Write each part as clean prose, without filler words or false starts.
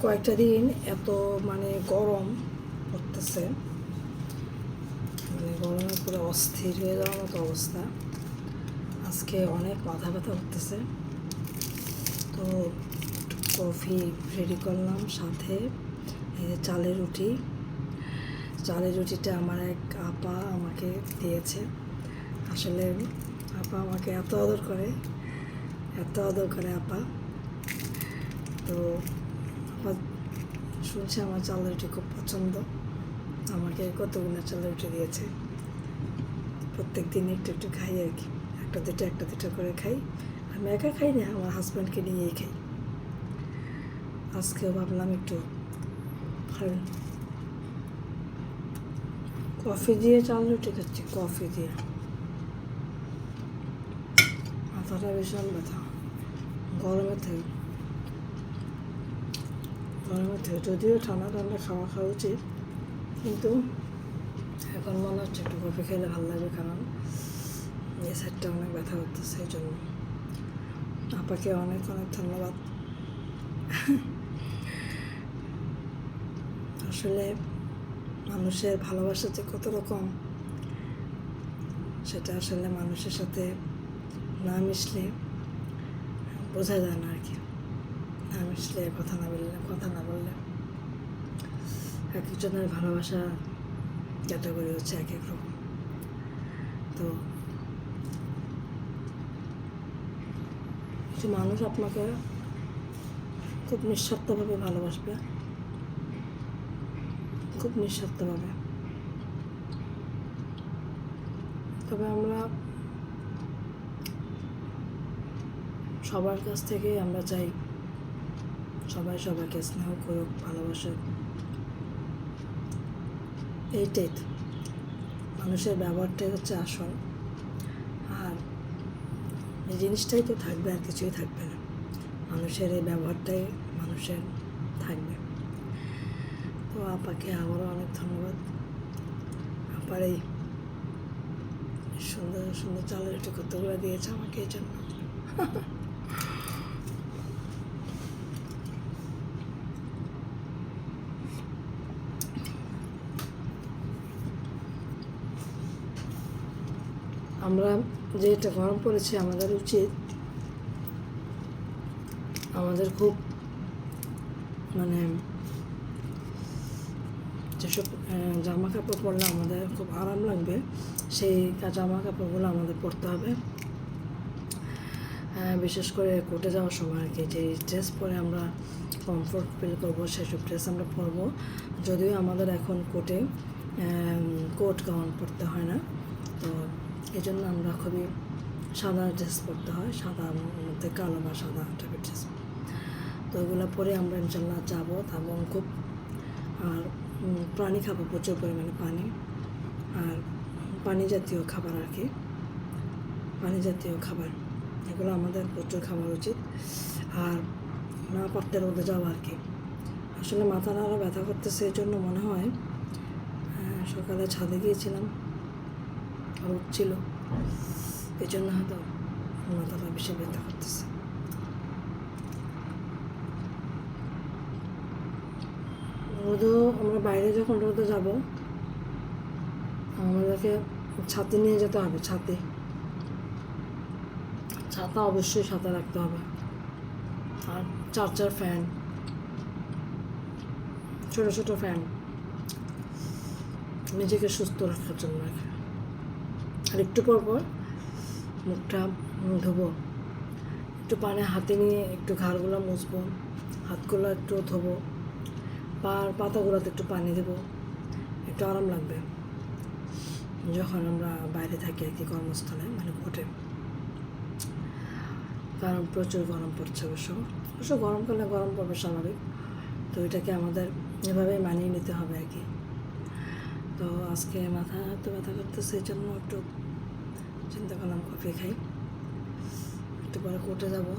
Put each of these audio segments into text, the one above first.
কয়েকটা দিন এত গরম পড়তেছে, গরমের পুরো অস্থির হয়ে যাওয়ার মতো অবস্থা। আজকে অনেক মাথা ব্যথা করতেছে, তো কফি রেডি করলাম, সাথে এই যে চালের রুটিটা আমার এক আপা আমাকে দিয়েছে। আসলে আপা আমাকে এত আদর করে আপা। তো আপা শুনছে আমার চালের রুটি খুব পছন্দ, আমাকে কতগুলো চালের রুটি দিয়েছে। প্রত্যেক দিন একটু একটু খাই আর কি, একটা দুটো করে খাই। আমি একা খাই না, আমার হাজব্যান্ডকে নিয়েই খাই। আজকেও ভাবলাম একটু কফি দিয়ে চাল রুটি খাচ্ছি, কফি দিয়ে। মাথাটা ভীষণ ব্যথা গরমের থেকে, যদিও ঠান্ডা খাওয়া উচিত, কিন্তু এখন মনে হচ্ছে একটু কফি খেলে ভালো লাগবে, কারণ এই সাইডটা অনেক ব্যথা করতেছে। এই জন্য আপাকে অনেক অনেক ধন্যবাদ। আসলে মানুষের ভালোবাসা যে কত রকম, সেটা আসলে মানুষের সাথে না মিশলে বোঝা যায় না আর কি। না মিশলে কথা না বললে এক একজনের ভালোবাসা ক্যাটাগরি হচ্ছে এক এক রকম। তো কিছু মানুষ আপনাকে খুব নিঃস্বার্থভাবে ভালোবাসবে, খুব নিঃস্বার্থভাবে। তবে আমরা সবার কাছ থেকেই আমরা চাই সবাই সবাইকে স্নেহ করুক, ভালোবাসুক। এইটাই তো মানুষের ব্যবহারটাই হচ্ছে আসল, আর এই জিনিসটাই তো থাকবে, আর কিছুই থাকবে না। মানুষের এই ব্যবহারটাই মানুষের থাকবে। তো আপাকে আবারও অনেক ধন্যবাদ। আপার এই সুন্দর সুন্দর চালের রুটি কতগুলো দিয়েছে আমাকে এই জন্য। আমরা যে এটা গরম পড়েছে, আমাদের উচিত আমাদের খুব যেসব জামা কাপড় পরলে আমাদের খুব আরাম লাগবে, সেই জামা কাপড়গুলো আমাদের পরতে হবে। বিশেষ করে কোর্টে যাওয়ার সময় আর কি, যে ড্রেস পরে আমরা কমফোর্ট ফিল করবো, সেসব ড্রেস আমরা পরবো। যদিও আমাদের এখন কোর্টে কোট গাউন পরতে হয় না, তো এই জন্য আমরা খুবই সাদা ড্রেস পরতে হয়, সাদার মধ্যে কালো বা সাদা টাইপের ড্রেস। তো ওইগুলো পরে আমরা ইনশাল্লাহ যাবো, এবং খুব আর পানি খাবো, প্রচুর পরিমাণে পানি, আর পানি জাতীয় খাবার আর কি, পানি জাতীয় খাবার এগুলো আমাদের প্রচুর খাওয়া উচিত। আর না পারতে রোদে যাওয়া আর কি। আসলে মাথাটা আরও ব্যথা করতেছে, এই জন্য মনে হয় সকালে ছাদে গিয়েছিলাম, রোদ ছিল, এই জন্য হয়তো মাথাটা বেশি ব্যথা করতেছে। রোদও আমরা বাইরে যখন রোদে যাব, আমাদেরকে ছাতি নিয়ে যেতে হবে। ছাতা অবশ্যই সাথে রাখতে হবে, আর চার ফ্যান, ছোট ফ্যান, নিজেকে সুস্থ রাখার জন্য। আর একটু পর মুখটা ধোবো, একটু পানি হাতে নিয়ে একটু ঘাড়গুলো মুছবো, হাতগুলো একটু ধোবো, পাতাগুলোতে একটু পানি দেবো, একটু আরাম লাগবে যখন আমরা বাইরে থাকি আর কি, কর্মস্থলে কোর্টে। কারণ প্রচুর গরম পড়ছে। অবশ্য গরমকালে গরম পড়বে স্বাভাবিক, তো এটাকে আমাদের এভাবেই মানিয়ে নিতে হবে আর কি। তো আজকে মাথা এত ব্যথা করতেছে, এই জন্য একটু চিন্তা করলাম কফি খাই, একটু পরে কোর্টে যাবো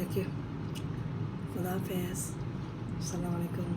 আর কি। খুদা হাফেজ, আসসালামু আলাইকুম।